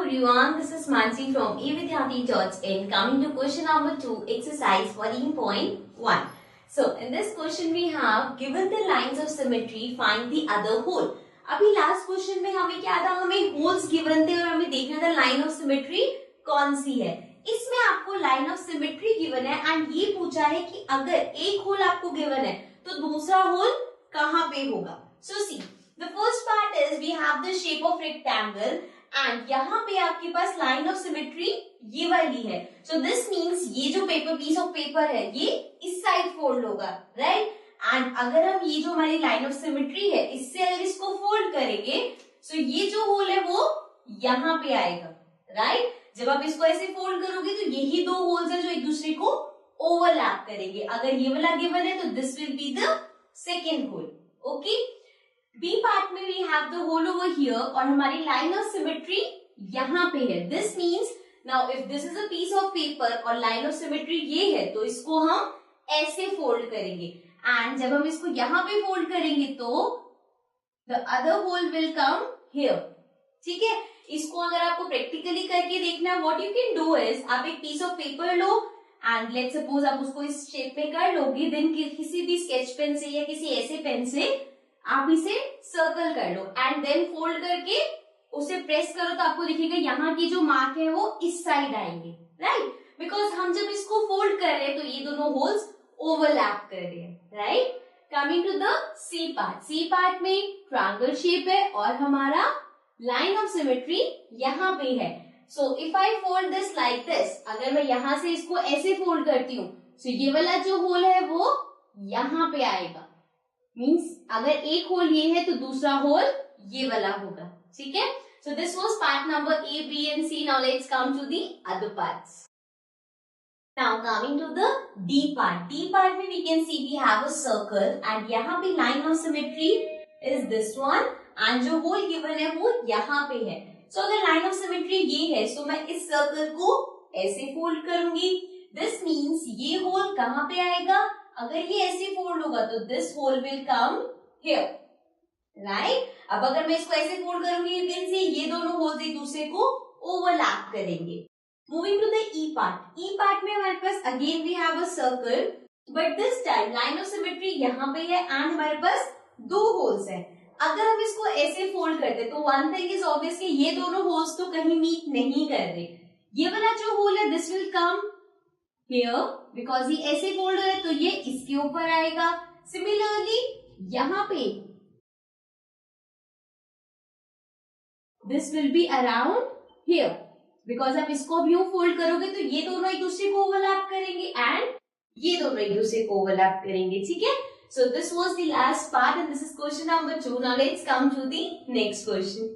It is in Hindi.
everyone, this is Mansi from evidyarthi.in. Coming to question number 2, exercise 14.1. So in this question we have given the lines of symmetry, find the other hole. अभी लास्ट क्वेश्चन में हमें क्या था, हमें होल्स गिवन थे और हमें देखना था लाइन ऑफ सिमेट्री कौन सी है. इसमें आपको लाइन ऑफ सिमेट्री गिवन है एंड ये पूछा है कि अगर एक होल आपको गिवन है तो दूसरा होल कहाँ पे होगा. So see the first part is we have the shape of rectangle and यहाँ पे आपके पास लाइन ऑफ सिमेट्री ये वाली है. सो दिस मीन्स ये जो पेपर पीस ऑफ पेपर है ये इस साइड फोल्ड होगा, राइट. एंड अगर हम ये जो हमारी लाइन ऑफ सिमेट्री है इससे अगर इसको फोल्ड करेंगे सो ये जो होल है वो यहाँ पे आएगा, राइट. जब आप इसको ऐसे फोल्ड करोगे तो यही दो होल्स है जो एक दूसरे को ओवरलैप करेंगे. अगर ये वाला गिवन है तो this will be the second hole. Okay, B part में we have the hole over here और हमारी लाइन ऑफ सिमेट्री यहाँ पे है. This means now if this is a piece of paper और लाइन ऑफ सिमेट्री ये है तो इसको हम ऐसे फोल्ड करेंगे एंड जब हम इसको यहाँ पे फोल्ड करेंगे तो the other hole will come here. ठीक है, इसको अगर आपको प्रैक्टिकली करके देखना है what you can do is आप एक पीस ऑफ पेपर लो एंड लेट्स सपोज आप उसको इस शेप में कर लोगे, देन किसी भी स्केच पेन से या किसी ऐसे पेन से आप इसे सर्कल कर लो एंड देन फोल्ड करके उसे प्रेस करो तो आपको दिखेगा यहाँ की जो मार्क है वो इस साइड आएंगे, राइट. बिकॉज हम जब इसको फोल्ड कर रहे हैं तो ये दोनों होल्स ओवरलैप कर रहे हैं, right. Coming to the C part. C part में ट्रायंगल शेप है और हमारा लाइन ऑफ सिमेट्री यहाँ पे है. So if I fold this like this, अगर मैं यहाँ से इसको ऐसे फोल्ड करती हूँ तो ये वाला जो होल है वो यहाँ पे आएगा. मीन्स अगर एक होल ये है तो दूसरा होल ये वाला होगा. ठीक है, so this was part number A, B and C. Now let's come to the other parts. Now coming to the D part. D part में we can see we have a circle and यहाँ पे line of symmetry is this one and जो hole given है वो यहाँ पे है. So अगर line of symmetry ये है so मैं इस circle को ऐसे fold करूंगी. This means ये hole कहाँ पे आएगा, अगर ये ऐसे fold होगा तो this hole will come here, right. अब अगर मैं इसको ऐसे fold करूंगी you can see ये दोनों holes एक दूसरे को overlap करेंगे. Moving to the E part. E part में हमारे पास again we have a circle, but this time line of symmetry यहाँ पे है and हमारे पास दो holes हैं. अगर हम इसको ऐसे fold करते तो one thing is obviously ये दोनों holes तो कहीं meet नहीं कर रहे. ये वाला जो hole है this will come here because ये ऐसे fold है तो ये इसके ऊपर आएगा. Similarly यहाँ पे this will be around here. Because आप इसको भी फोल्ड करोगे तो ये दोनों एक दूसरे को ओवरलैप करेंगे एंड ये दोनों एक दूसरे को ओवरलैप करेंगे. ठीक है, so this was the last part and this is question number 2. Now let's come to the next question.